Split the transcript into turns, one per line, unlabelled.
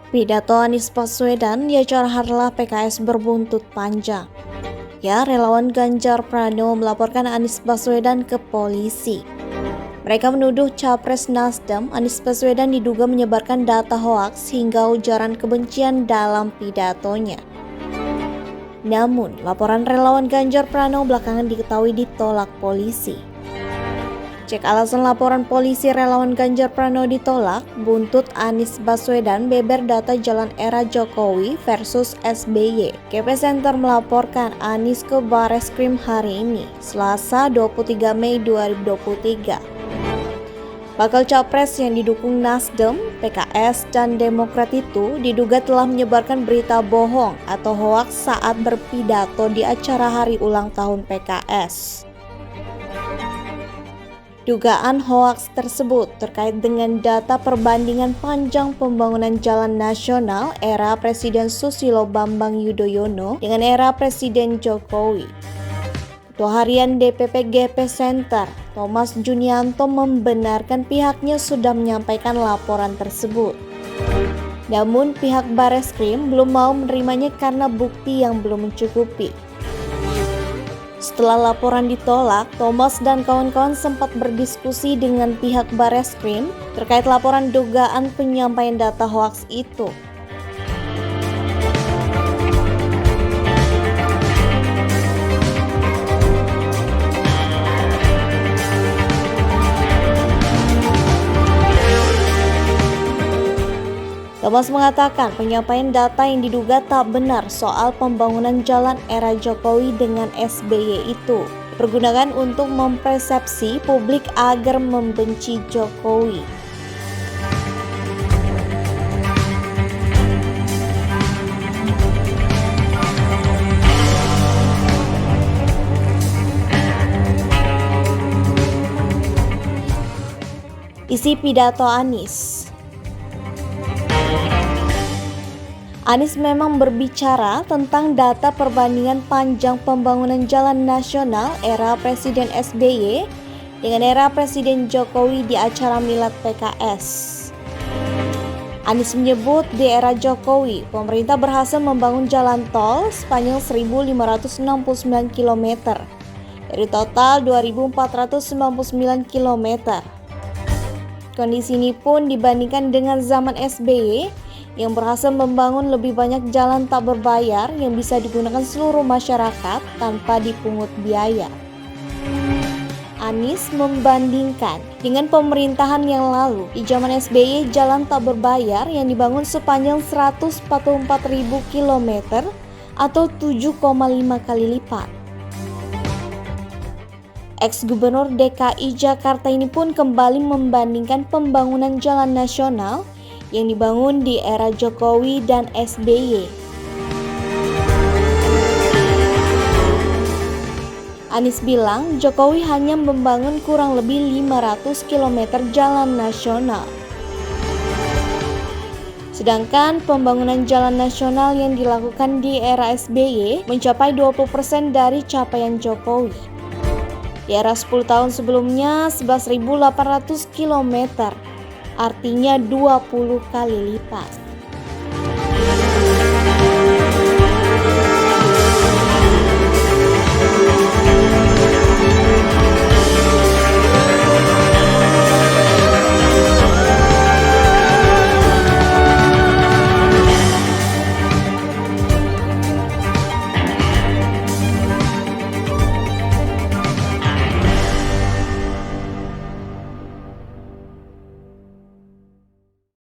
Pidato Anies Baswedan di acara Harlah PKS berbuntut panjang. Ya, relawan Ganjar Pranowo melaporkan Anies Baswedan ke polisi. Mereka menuduh Capres Nasdem Anies Baswedan diduga menyebarkan data hoaks hingga ujaran kebencian dalam pidatonya. Namun, laporan relawan Ganjar Pranowo belakangan diketahui ditolak polisi. Cek alasan laporan polisi relawan Ganjar Pranowo ditolak, buntut Anies Baswedan beber data jalan era Jokowi versus SBY. KP Center melaporkan Anies ke Bareskrim hari ini, Selasa 23 Mei 2023. Bakal capres yang didukung Nasdem, PKS, dan Demokrat itu diduga telah menyebarkan berita bohong atau hoaks saat berpidato di acara hari ulang tahun PKS. Dugaan hoaks tersebut terkait dengan data perbandingan panjang pembangunan jalan nasional era Presiden Susilo Bambang Yudhoyono dengan era Presiden Jokowi. Ketua Harian DPP GP Center, Thomas Junianto membenarkan pihaknya sudah menyampaikan laporan tersebut. Namun pihak Bareskrim belum mau menerimanya karena bukti yang belum mencukupi. Setelah laporan ditolak, Thomas dan kawan-kawan sempat berdiskusi dengan pihak Bareskrim terkait laporan dugaan penyampaian data hoaks itu. Thomas mengatakan penyampaian data yang diduga tak benar soal pembangunan jalan era Jokowi dengan SBY itu dipergunakan untuk mempersepsi publik agar membenci Jokowi. Isi pidato Anies. Anies memang berbicara tentang data perbandingan panjang pembangunan jalan nasional era Presiden SBY dengan era Presiden Jokowi di acara Milad PKS. Anies menyebut di era Jokowi, pemerintah berhasil membangun jalan tol sepanjang 1.569 km dari total 2.499 km. Kondisi ini pun dibandingkan dengan zaman SBY yang berhasil membangun lebih banyak jalan tak berbayar yang bisa digunakan seluruh masyarakat tanpa dipungut biaya. Anies membandingkan dengan pemerintahan yang lalu. Di zaman SBY, jalan tak berbayar yang dibangun sepanjang 144.000 km atau 7,5 kali lipat. Ex-Gubernur DKI Jakarta ini pun kembali membandingkan pembangunan jalan nasional yang dibangun di era Jokowi dan SBY. Anies bilang Jokowi hanya membangun kurang lebih 500 km jalan nasional. Sedangkan pembangunan jalan nasional yang dilakukan di era SBY mencapai 20% dari capaian Jokowi. Di era 10 tahun sebelumnya 11.800 km. Artinya 20 kali lipat.